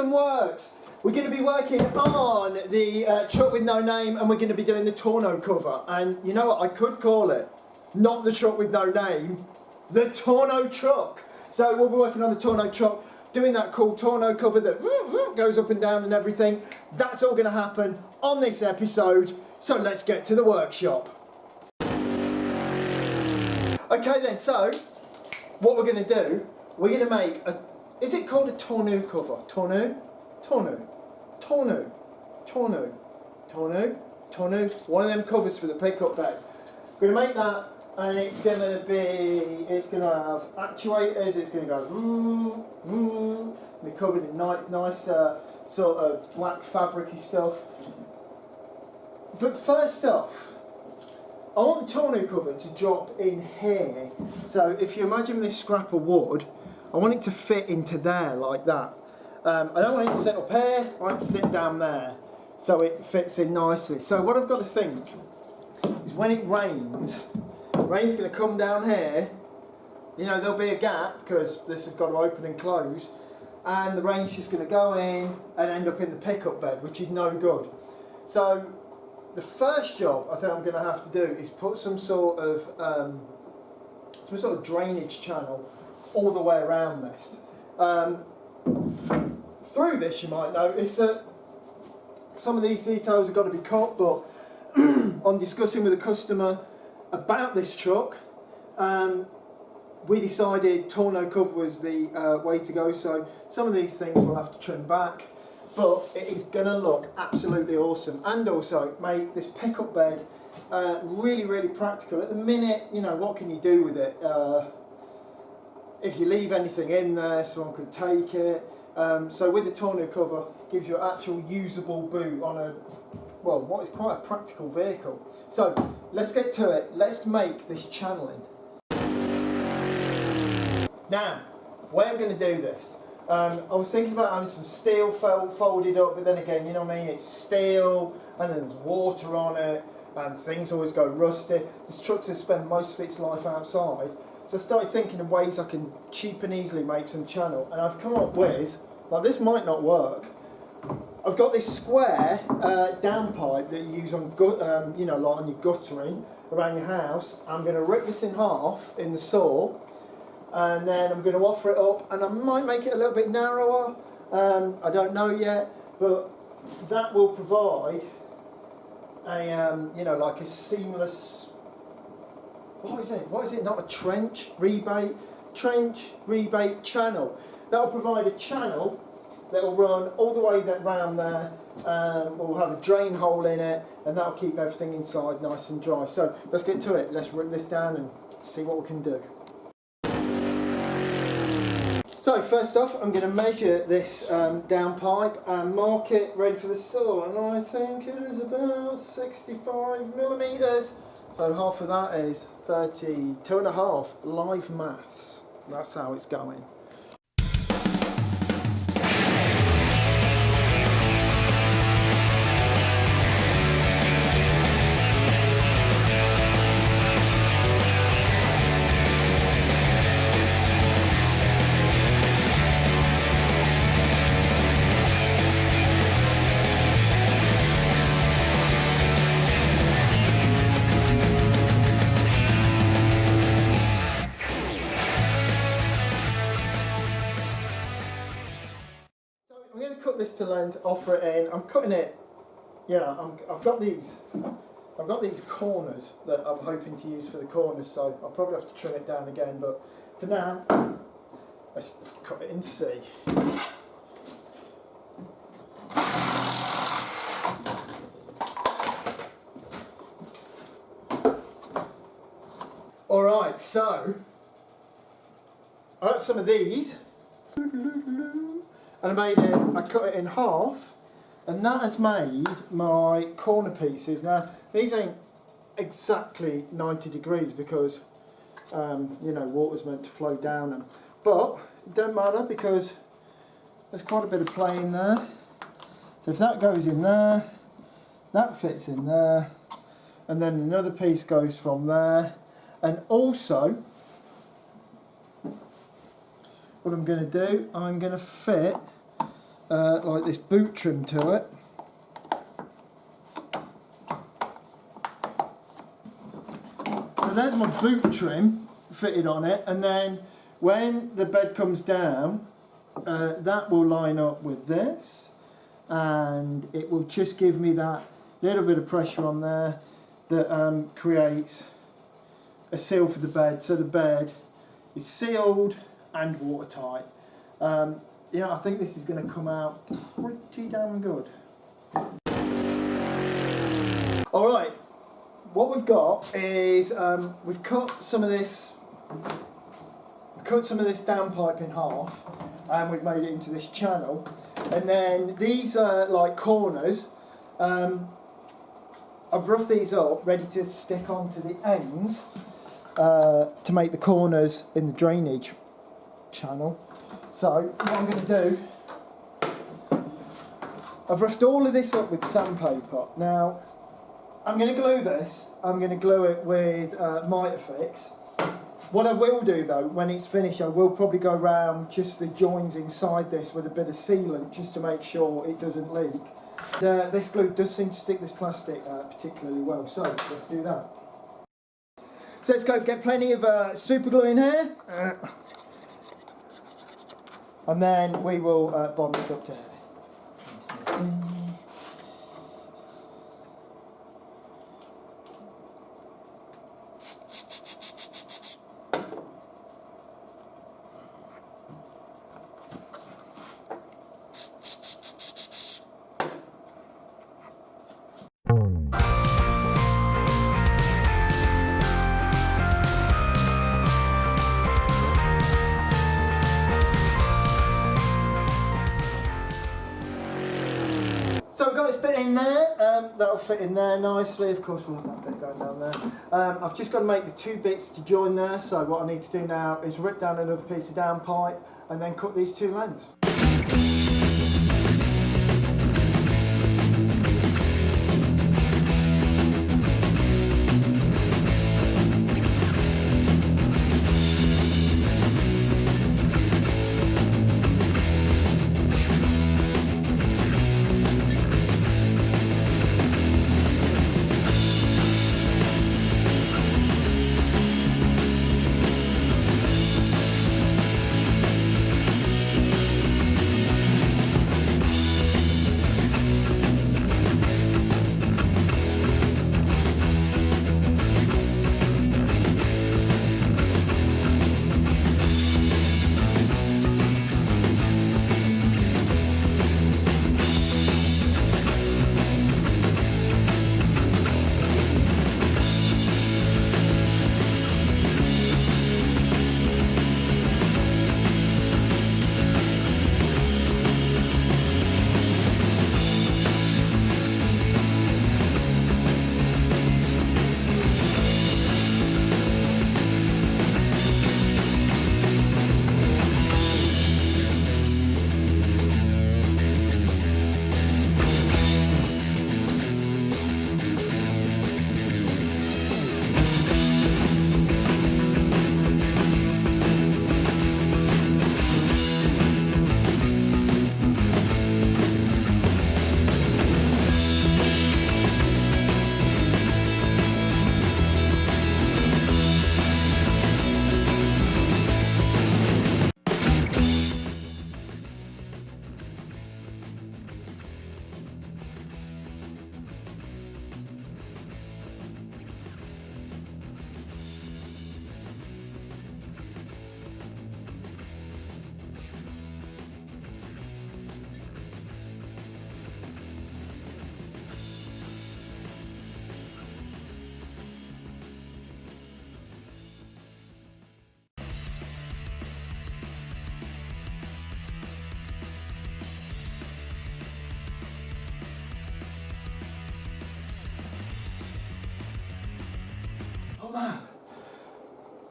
system works. We're going to be working on the truck with no name, and we're going to be doing the tonneau cover. And you know what, I could call it, not the truck with no name, the tonneau truck. So we'll be working on the tonneau truck, doing that cool tonneau cover that goes up and down and everything. That's all going to happen on this episode. So let's get to the workshop. Okay then, so what we're going to do, we're going to make a, is it called a tonneau cover? Tonneau? Tonneau. Tonneau. Tonneau. Tonneau. Tonneau. One of them covers for the pickup bed. We're going to make that, and it's going to have actuators, it's going to go be covered in nice sort of black fabricy stuff. But first off, I want the tonneau cover to drop in here. So if you imagine this scrap of wood, I want it to fit into there like that. I don't want it to sit up here, I want it to sit down there so it fits in nicely. So what I've got to think is when it rains, rain's going to come down here, you know, there'll be a gap because this has got to open and close, and the rain's just going to go in and end up in the pickup bed, which is no good. So the first job I think I'm going to have to do is put some sort of drainage channel all the way around this. Through this you might notice that some of these details have got to be cut, but on discussing with the customer about this truck, we decided tonneau cover was the way to go, so some of these things we'll have to trim back, but it is going to look absolutely awesome, and also make this pickup bed really practical. At the minute, you know, what can you do with it? If you leave anything in there, someone could take it. So with the tonneau cover, gives you an actual usable boot on a, well, what is quite a practical vehicle. So let's get to it. Let's make this channeling. Now, way I'm going to do this, I was thinking about having some steel folded up, but then again, you know what I mean, it's steel and then there's water on it and things always go rusty. This truck's going to spend most of its life outside. So I started thinking of ways I can cheap and easily make some channel, and I've come up with, like, this might not work. I've got this square downpipe that you use on, you know, like on your guttering around your house. I'm going to rip this in half in the saw, and then I'm going to offer it up, and I might make it a little bit narrower. I don't know yet, but that will provide a, you know, like a seamless. What is it? What is it? Not a trench rebate channel. That will provide a channel that will run all the way round there. We'll have a drain hole in it, and that will keep everything inside nice and dry. So let's get to it. Let's rip this down and see what we can do. So first off, I'm going to measure this downpipe and mark it ready for the saw, and I think it is about 65 millimetres. So half of that is 32.5, live maths. That's how it's going. I'm going to cut this to length, offer it in. I'm cutting it, you know, I've got these corners that I'm hoping to use for the corners, so I'll probably have to trim it down again, but for now, let's cut it in C. Alright, so I got some of these. And I cut it in half, and that has made my corner pieces. Now, these ain't exactly 90 degrees because, you know, water's meant to flow down them. But it don't matter because there's quite a bit of play in there. So if that goes in there, that fits in there, and then another piece goes from there. And also, what I'm going to do, I'm going to fit like this boot trim to it. So there's my boot trim fitted on it, and then when the bed comes down, that will line up with this, and it will just give me that little bit of pressure on there that creates a seal for the bed, so the bed is sealed and watertight. You know, I think this is going to come out pretty damn good. Alright, what we've got is we've cut some of this downpipe in half, and we've made it into this channel, and then these are like corners. I've roughed these up ready to stick onto the ends to make the corners in the drainage channel. So what I'm going to do, I've roughed all of this up with sandpaper. Now I'm going to glue this. I'm going to glue it with mitre fix. What I will do though, when it's finished, I will probably go around just the joins inside this with a bit of sealant just to make sure it doesn't leak. This glue does seem to stick this plastic particularly well, so let's do that. So let's go get plenty of super glue in here, and then we will bond this up to here. So we've got this bit in there, that'll fit in there nicely. Of course we'll have that bit going down there. I've just got to make the two bits to join there, so what I need to do now is rip down another piece of downpipe and then cut these two lengths. Man,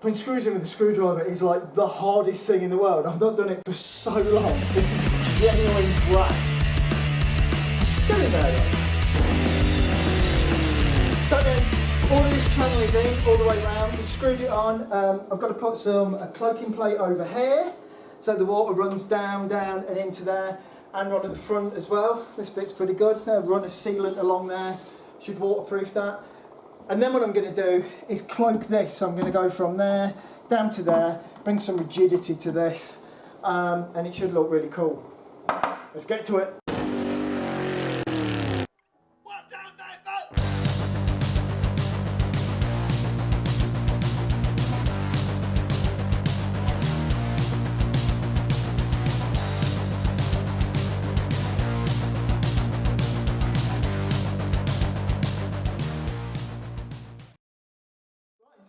putting screws in with a screwdriver is like the hardest thing in the world. I've not done it for so long. This is genuine crap. Get in there then. So then, all of this channel is in all the way around. We've screwed it on. I've got to put a cloaking plate over here so the water runs down and into there. and one at the front as well. This bit's pretty good. Run a sealant along there, should waterproof that. And then what I'm going to do is cloak this. So I'm going to go from there down to there, bring some rigidity to this, and it should look really cool. Let's get to it.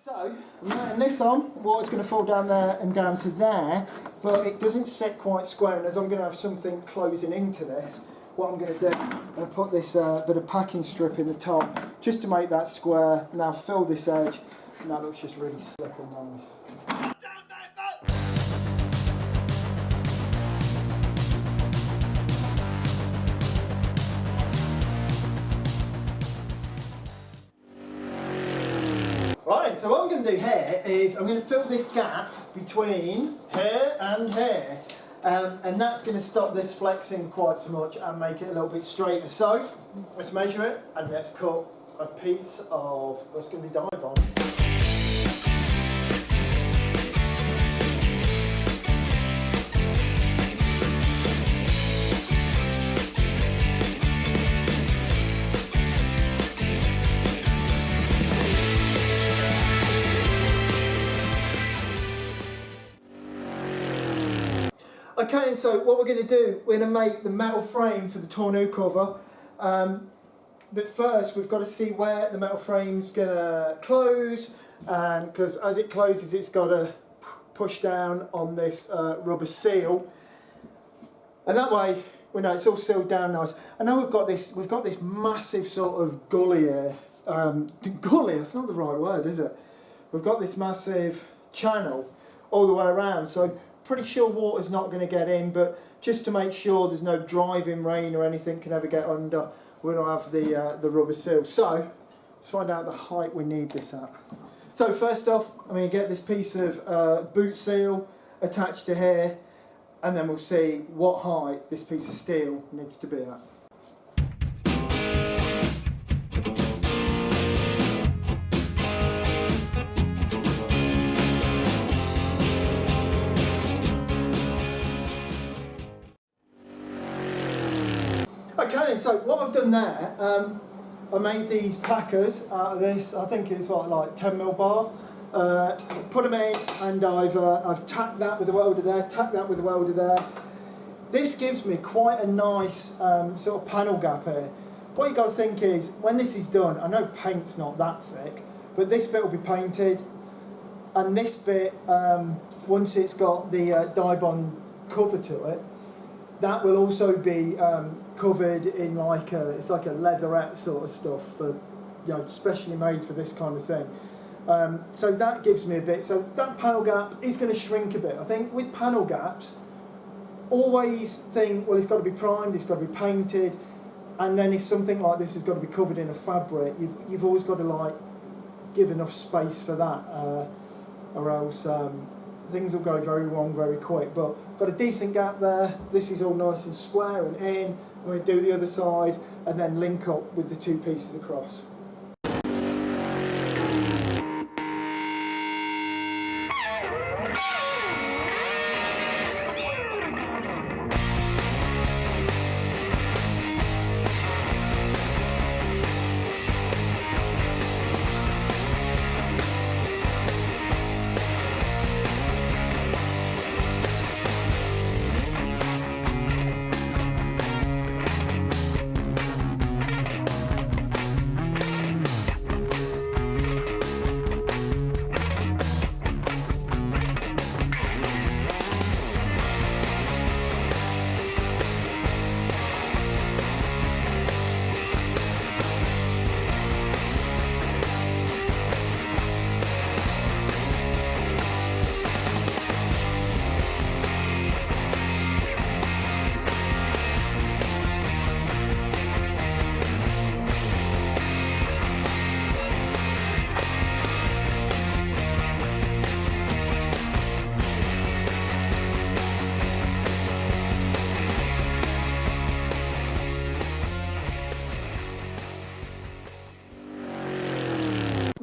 So, I'm letting this on, water's going to fall down there and down to there, but it doesn't sit quite square, and as I'm going to have something closing into this, what I'm going to do, I'm going to put this bit of packing strip in the top, just to make that square. Now fill this edge, and that looks just really slick and nice. Right, so what I'm going to do here is I'm going to fill this gap between here and here, and that's going to stop this flexing quite so much and make it a little bit straighter. So let's measure it and let's cut a piece of what's going to be Dibond. Okay, and so what we're going to do, we're going to make the metal frame for the Tonnaeu cover, but first we've got to see where the metal frame's going to close, and because as it closes it's got to push down on this rubber seal, and that way we know it's all sealed down nice. I know we've got this massive sort of gully here, gully, that's not the right word, is it? We've got this massive channel all the way around, so pretty sure water's not going to get in, but just to make sure there's no driving rain or anything can ever get under, we don't have the rubber seal. So let's find out the height we need this at. So first off, I'm going to get this piece of boot seal attached to here, and then we'll see what height this piece of steel needs to be at. Okay, so what I've done there, I made these packers out of this, I think it's what, like 10mm bar. Put them in, and I've tacked that with the welder there, tacked that with the welder there. This gives me quite a nice sort of panel gap here. What you've got to think is, when this is done, I know paint's not that thick, but this bit will be painted, and this bit, once it's got the Dibond cover to it, that will also be covered in like it's like a leatherette sort of stuff for, you know, specially made for this kind of thing. So that gives me a bit. So that panel gap is going to shrink a bit. I think with panel gaps, always think, well, it's got to be primed, it's got to be painted, and then if something like this has got to be covered in a fabric, you've always got to like give enough space for that, or else things will go very wrong very quick. But got a decent gap there. This is all nice and square and in. I'm going to do the other side and then link up with the two pieces across.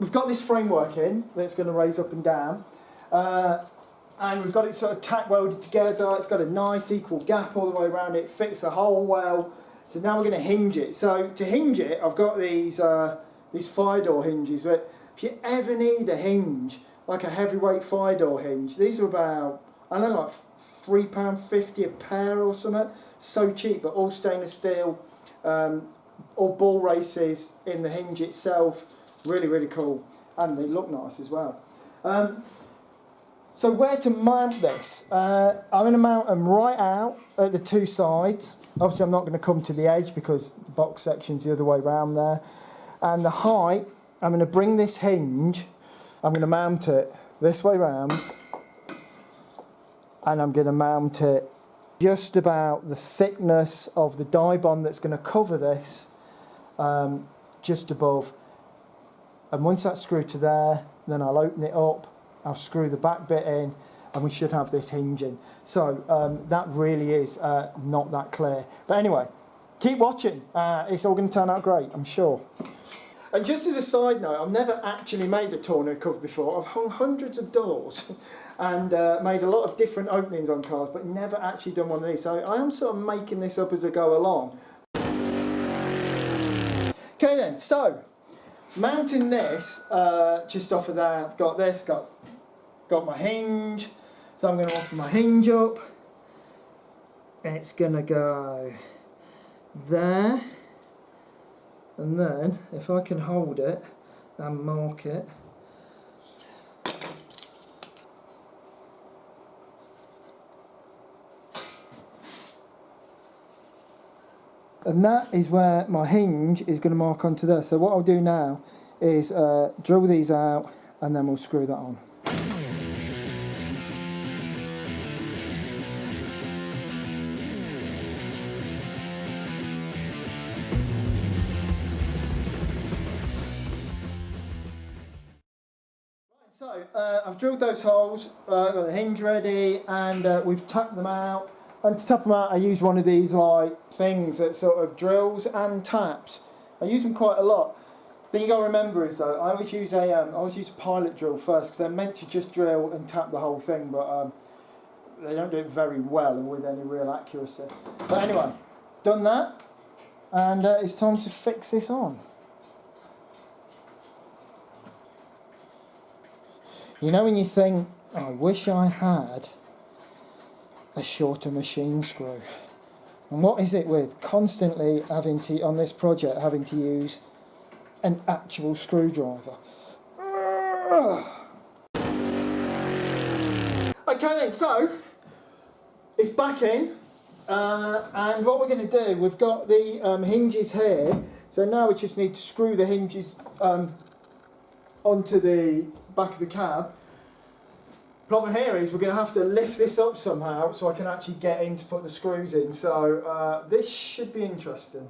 we've got this framework in that's going to raise up and down. And we've got it sort of tack welded together. It's got a nice equal gap all the way around it. Fits the hole well. So now we're going to hinge it. So to hinge it, I've got these fire door hinges. But if you ever need a hinge, like a heavyweight fire door hinge, these are about, I don't know, like £3.50 a pair or something. So cheap, but all stainless steel. All ball races in the hinge itself. Really, really cool. And they look nice as well. So where to mount this? I'm going to mount them right out at the two sides. Obviously I'm not going to come to the edge because the box section's the other way around there. And the height, I'm going to bring this hinge, I'm going to mount it this way round. And I'm going to mount it just about the thickness of the die bond that's going to cover this, just above. And once that's screwed to there, then I'll open it up. I'll screw the back bit in and we should have this hinging. So that really is not that clear. But anyway, keep watching. It's all going to turn out great, I'm sure. And just as a side note, I've never actually made a tonneau cover before. I've hung hundreds of doors and made a lot of different openings on cars, but never actually done one of these. So I am sort of making this up as I go along. Okay then, so mounting this just off of there, I've got this, got my hinge, so I'm going to offer my hinge up. It's going to go there, and then if I can hold it and mark it, and that is where my hinge is going to mark onto there. So what I'll do now is drill these out and then we'll screw that on. So I've drilled those holes, got the hinge ready, and we've tapped them out. And to tap them out, I use one of these like things that sort of drills and taps. I use them quite a lot. The thing you got to remember is though, I always use a pilot drill first because they're meant to just drill and tap the whole thing, but they don't do it very well and with any real accuracy. But anyway, done that, and it's time to fix this on. You know when you think, I wish I had a shorter machine screw. And what is it with constantly having to, on this project, having to use an actual screwdriver? Okay then, so it's back in, and what we're going to do, we've got the hinges here, so now we just need to screw the hinges onto the back of the cab. Problem here is we're going to have to lift this up somehow so I can actually get in to put the screws in, so this should be interesting.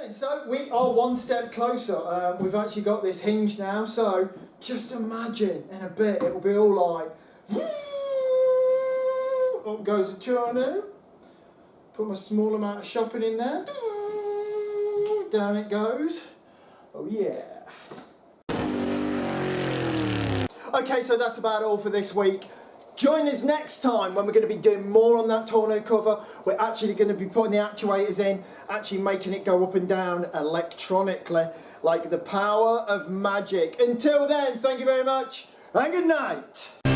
So we are one step closer. We've actually got this hinge now, so just imagine in a bit it will be all like up goes the Tonnaeu, put my small amount of shopping in there, down it goes. Oh yeah. Okay, so that's about all for this week. Join us next time when we're going to be doing more on that tonneau cover. We're actually going to be putting the actuators in, actually making it go up and down electronically, like the power of magic. Until then, thank you very much and good night.